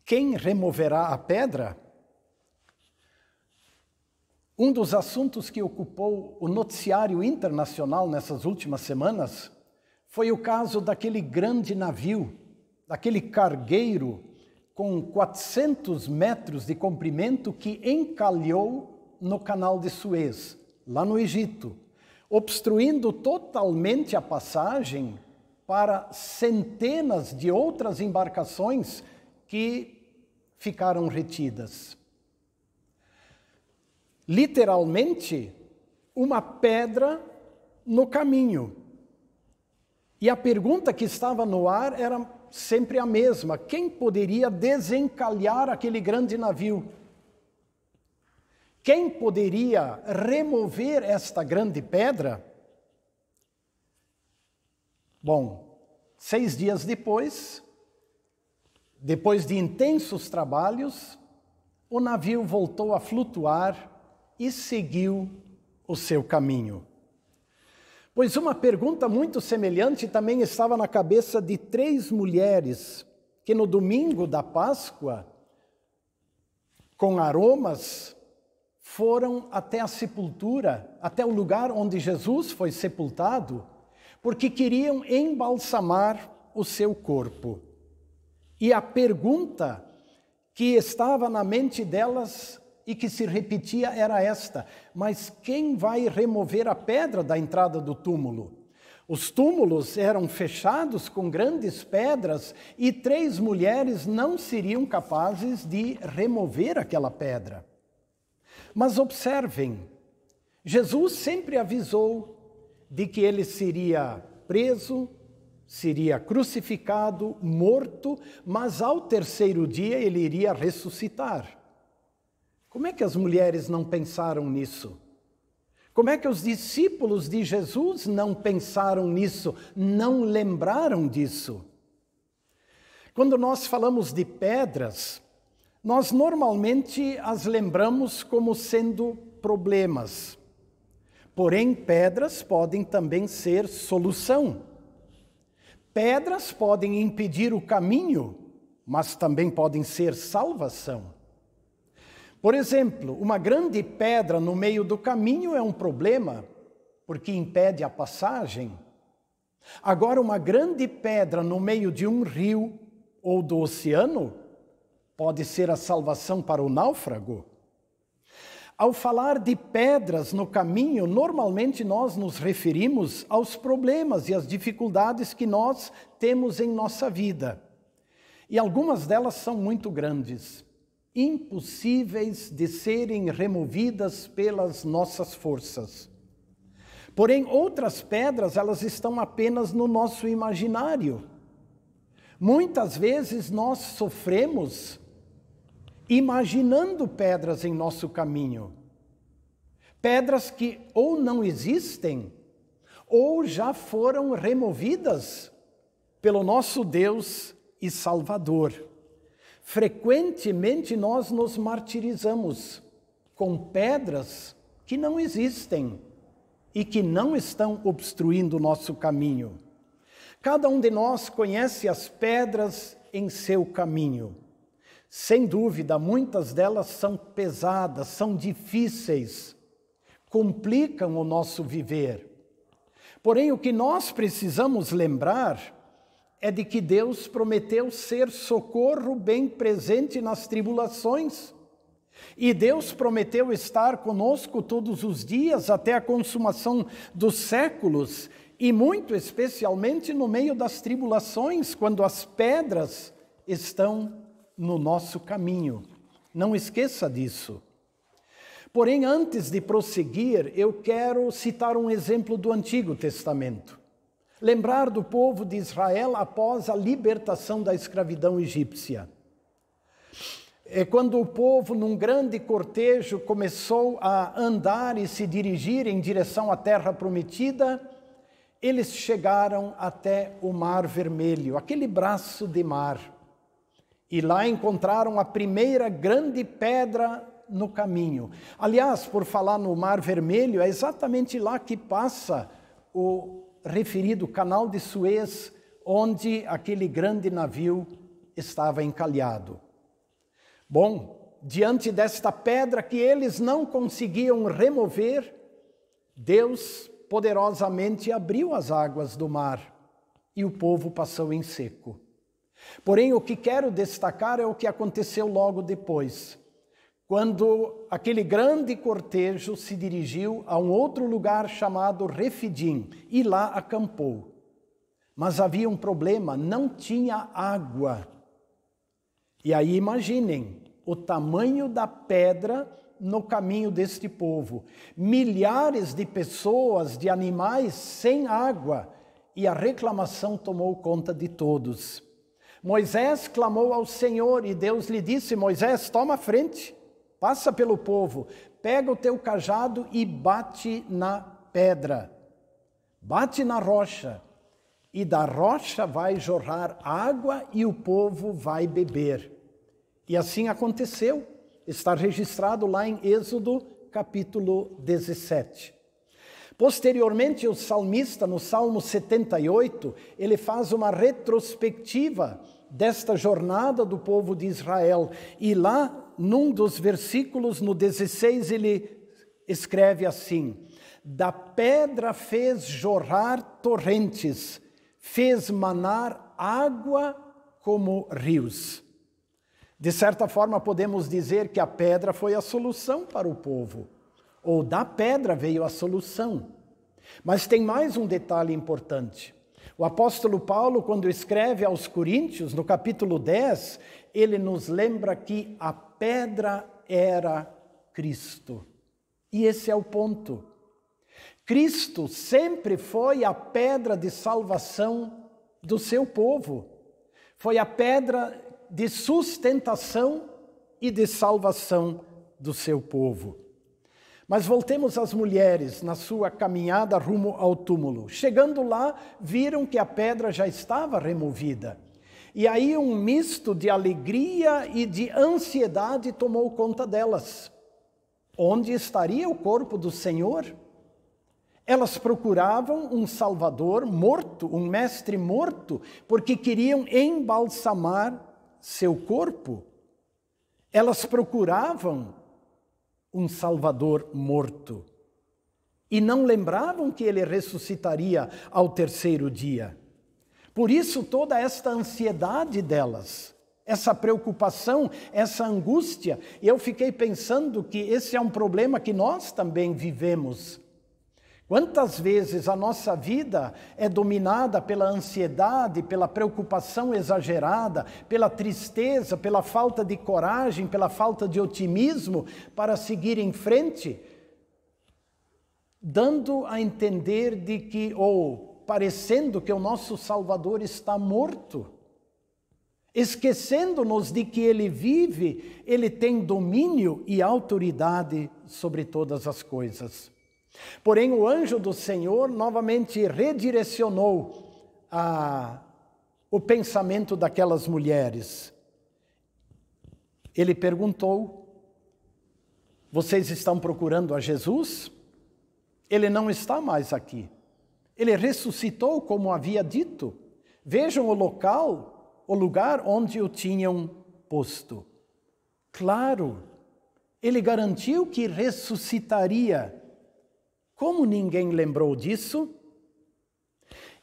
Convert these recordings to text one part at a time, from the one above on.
Quem removerá a pedra? Um dos assuntos que ocupou o noticiário internacional nessas últimas semanas foi o caso daquele grande navio, daquele cargueiro com 400 metros de comprimento que encalhou no canal de Suez, lá no Egito, obstruindo totalmente a passagem para centenas de outras embarcações que ficaram retidas. Literalmente, uma pedra no caminho. E a pergunta que estava no ar era sempre a mesma: quem poderia desencalhar aquele grande navio? Quem poderia remover esta grande pedra? Bom, 6 dias depois de intensos trabalhos, o navio voltou a flutuar e seguiu o seu caminho. Pois uma pergunta muito semelhante também estava na cabeça de 3 mulheres que no domingo da Páscoa, com aromas, foram até a sepultura, até o lugar onde Jesus foi sepultado, porque queriam embalsamar o seu corpo. E a pergunta que estava na mente delas e que se repetia era esta: mas quem vai remover a pedra da entrada do túmulo? Os túmulos eram fechados com grandes pedras e 3 mulheres não seriam capazes de remover aquela pedra. Mas observem, Jesus sempre avisou de que ele seria preso, seria crucificado, morto, mas ao 3º dia ele iria ressuscitar. Como é que as mulheres não pensaram nisso? Como é que os discípulos de Jesus não pensaram nisso, não lembraram disso? Quando nós falamos de pedras, nós normalmente as lembramos como sendo problemas. Porém, pedras podem também ser solução. Pedras podem impedir o caminho, mas também podem ser salvação. Por exemplo, uma grande pedra no meio do caminho é um problema, porque impede a passagem. Agora, uma grande pedra no meio de um rio ou do oceano pode ser a salvação para o náufrago. Ao falar de pedras no caminho, normalmente nós nos referimos aos problemas e às dificuldades que nós temos em nossa vida. E algumas delas são muito grandes, impossíveis de serem removidas pelas nossas forças. Porém, outras pedras, elas estão apenas no nosso imaginário. Muitas vezes nós sofremos imaginando pedras em nosso caminho. Pedras que ou não existem, ou já foram removidas pelo nosso Deus e Salvador. Frequentemente nós nos martirizamos com pedras que não existem e que não estão obstruindo o nosso caminho. Cada um de nós conhece as pedras em seu caminho. Sem dúvida, muitas delas são pesadas, são difíceis, complicam o nosso viver. Porém, o que nós precisamos lembrar é de que Deus prometeu ser socorro bem presente nas tribulações. E Deus prometeu estar conosco todos os dias até a consumação dos séculos, e muito especialmente no meio das tribulações, quando as pedras estão no nosso caminho. Não esqueça disso. Porém, antes de prosseguir, eu quero citar um exemplo do Antigo Testamento. Lembrar do povo de Israel após a libertação da escravidão egípcia. Quando o povo, num grande cortejo, começou a andar e se dirigir em direção à terra prometida, eles chegaram até o Mar Vermelho, aquele braço de mar. E lá encontraram a primeira grande pedra no caminho. Aliás, por falar no Mar Vermelho, é exatamente lá que passa o referido Canal de Suez, onde aquele grande navio estava encalhado. Bom, diante desta pedra que eles não conseguiam remover, Deus poderosamente abriu as águas do mar e o povo passou em seco. Porém, o que quero destacar é o que aconteceu logo depois, quando aquele grande cortejo se dirigiu a um outro lugar chamado Refidim e lá acampou. Mas havia um problema, não tinha água. E aí imaginem o tamanho da pedra no caminho deste povo. Milhares de pessoas, de animais sem água, e a reclamação tomou conta de todos. Moisés clamou ao Senhor e Deus lhe disse: Moisés, toma a frente, passa pelo povo, pega o teu cajado e bate na pedra, bate na rocha, e da rocha vai jorrar água e o povo vai beber. E assim aconteceu, está registrado lá em Êxodo capítulo 17. Posteriormente, o salmista, no Salmo 78, ele faz uma retrospectiva desta jornada do povo de Israel. E lá, num dos versículos, no 16, ele escreve assim: da pedra fez jorrar torrentes, fez manar água como rios. De certa forma, podemos dizer que a pedra foi a solução para o povo, ou da pedra veio a solução. Mas tem mais um detalhe importante. O apóstolo Paulo, quando escreve aos Coríntios, no capítulo 10, ele nos lembra que a pedra era Cristo. E esse é o ponto. Cristo sempre foi a pedra de salvação do seu povo. Foi a pedra de sustentação e de salvação do seu povo. Mas voltemos às mulheres na sua caminhada rumo ao túmulo. Chegando lá, viram que a pedra já estava removida. E aí um misto de alegria e de ansiedade tomou conta delas. Onde estaria o corpo do Senhor? Elas procuravam um Salvador morto, um mestre morto, porque queriam embalsamar seu corpo. Elas procuravam um Salvador morto e não lembravam que ele ressuscitaria ao terceiro dia. Por isso toda esta ansiedade delas, essa preocupação, essa angústia. E eu fiquei pensando que esse é um problema que nós também vivemos. Quantas vezes a nossa vida é dominada pela ansiedade, pela preocupação exagerada, pela tristeza, pela falta de coragem, pela falta de otimismo para seguir em frente, dando a entender de que, ou parecendo que o nosso Salvador está morto, esquecendo-nos de que Ele vive, Ele tem domínio e autoridade sobre todas as coisas. Porém, o anjo do Senhor novamente redirecionou o pensamento daquelas mulheres. Ele perguntou: vocês estão procurando a Jesus? Ele não está mais aqui. Ele ressuscitou como havia dito. Vejam o local, o lugar onde o tinham posto. Claro, ele garantiu que ressuscitaria. Como ninguém lembrou disso?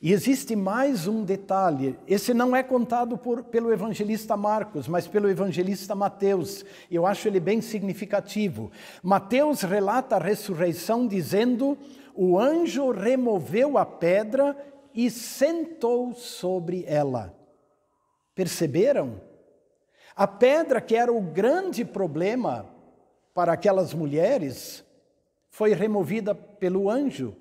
E existe mais um detalhe. Esse não é contado pelo evangelista Marcos, mas pelo evangelista Mateus. Eu acho ele bem significativo. Mateus relata a ressurreição dizendo: o anjo removeu a pedra e sentou sobre ela. Perceberam? A pedra, que era o grande problema para aquelas mulheres, foi removida pelo anjo.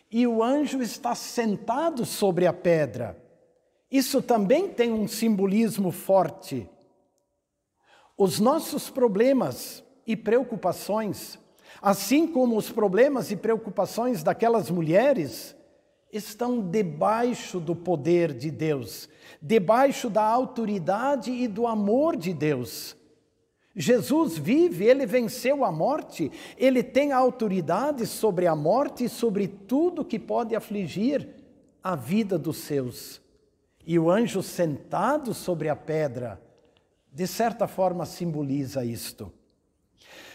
E o anjo está sentado sobre a pedra. Isso também tem um simbolismo forte. Os nossos problemas e preocupações, assim como os problemas e preocupações daquelas mulheres, estão debaixo do poder de Deus, debaixo da autoridade e do amor de Deus. Jesus vive, ele venceu a morte, ele tem a autoridade sobre a morte e sobre tudo que pode afligir a vida dos seus. E o anjo sentado sobre a pedra de certa forma simboliza isto.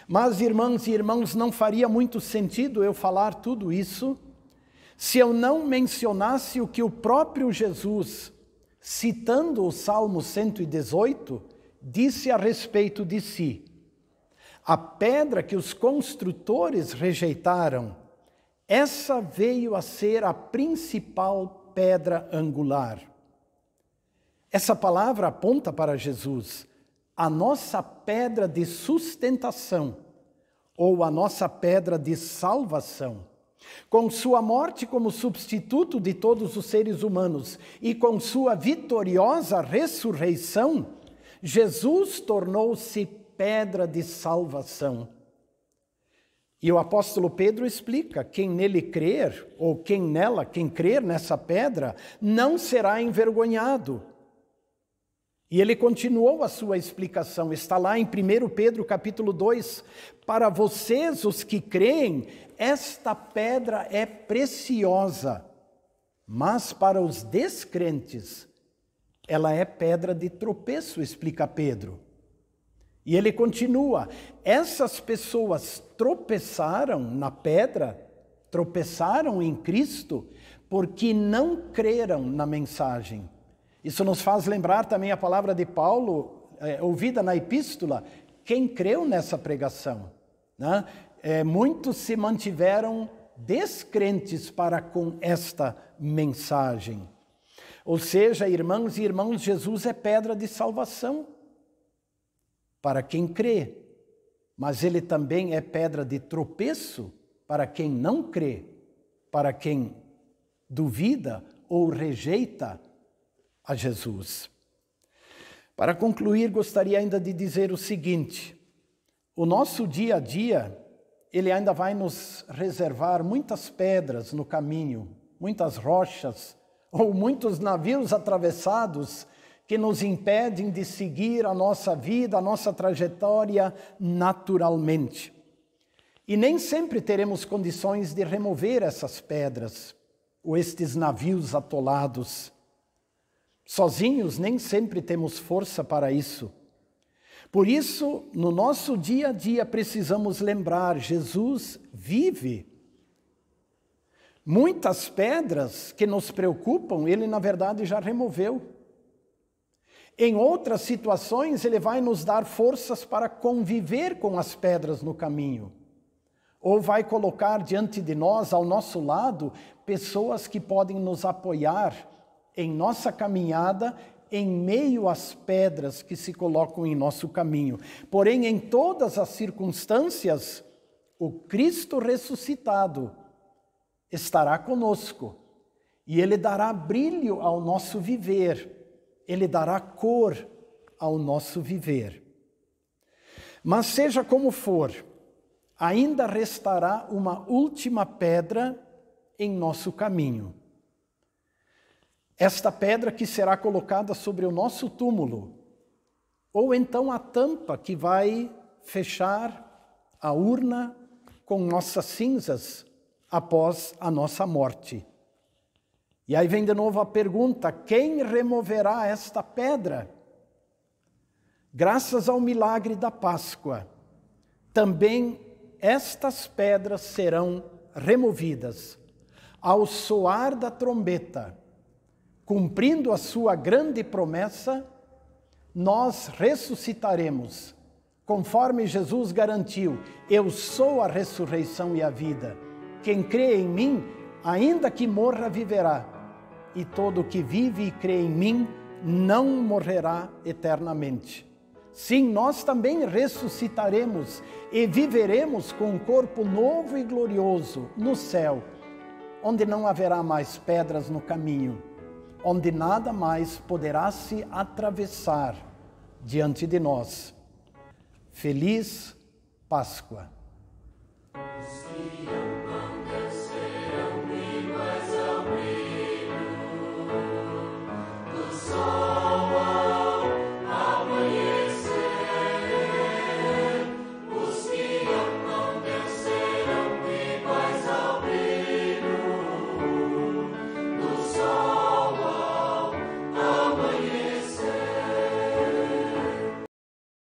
Mas, irmãs e irmãos, não faria muito sentido eu falar tudo isso se eu não mencionasse o que o próprio Jesus, citando o Salmo 118, disse a respeito de si. A pedra que os construtores rejeitaram, essa veio a ser a principal pedra angular. Essa palavra aponta para Jesus, a nossa pedra de sustentação, ou a nossa pedra de salvação. Com sua morte como substituto de todos os seres humanos e com sua vitoriosa ressurreição, Jesus tornou-se pedra de salvação. E o apóstolo Pedro explica, quem nele crer, ou quem crer nessa pedra, não será envergonhado. E ele continuou a sua explicação, está lá em 1 Pedro capítulo 2, para vocês os que creem, esta pedra é preciosa, mas para os descrentes, ela é pedra de tropeço, explica Pedro. E ele continua, essas pessoas tropeçaram na pedra, tropeçaram em Cristo, porque não creram na mensagem. Isso nos faz lembrar também a palavra de Paulo, ouvida na epístola, quem creu nessa pregação, né? Muitos se mantiveram descrentes para com esta mensagem. Ou seja, irmãos e irmãos, Jesus é pedra de salvação para quem crê, mas ele também é pedra de tropeço para quem não crê, para quem duvida ou rejeita a Jesus. Para concluir, gostaria ainda de dizer o seguinte: o nosso dia a dia, ele ainda vai nos reservar muitas pedras no caminho, muitas rochas ou muitos navios atravessados que nos impedem de seguir a nossa vida, a nossa trajetória naturalmente. E nem sempre teremos condições de remover essas pedras ou estes navios atolados. Sozinhos nem sempre temos força para isso. Por isso, no nosso dia a dia precisamos lembrar, Jesus vive. Muitas pedras que nos preocupam, ele na verdade já removeu. Em outras situações, ele vai nos dar forças para conviver com as pedras no caminho. Ou vai colocar diante de nós, ao nosso lado, pessoas que podem nos apoiar em nossa caminhada, em meio às pedras que se colocam em nosso caminho. Porém, em todas as circunstâncias, o Cristo ressuscitado estará conosco e ele dará brilho ao nosso viver, ele dará cor ao nosso viver. Mas seja como for, ainda restará uma última pedra em nosso caminho. Esta pedra que será colocada sobre o nosso túmulo, ou então a tampa que vai fechar a urna com nossas cinzas após a nossa morte. E aí vem de novo a pergunta, quem removerá esta pedra? Graças ao milagre da Páscoa, também estas pedras serão removidas ao soar da trombeta. Cumprindo a sua grande promessa, nós ressuscitaremos, conforme Jesus garantiu, eu sou a ressurreição e a vida. Quem crê em mim, ainda que morra, viverá. E todo que vive e crê em mim, não morrerá eternamente. Sim, nós também ressuscitaremos e viveremos com um corpo novo e glorioso no céu, onde não haverá mais pedras no caminho, onde nada mais poderá se atravessar diante de nós. Feliz Páscoa!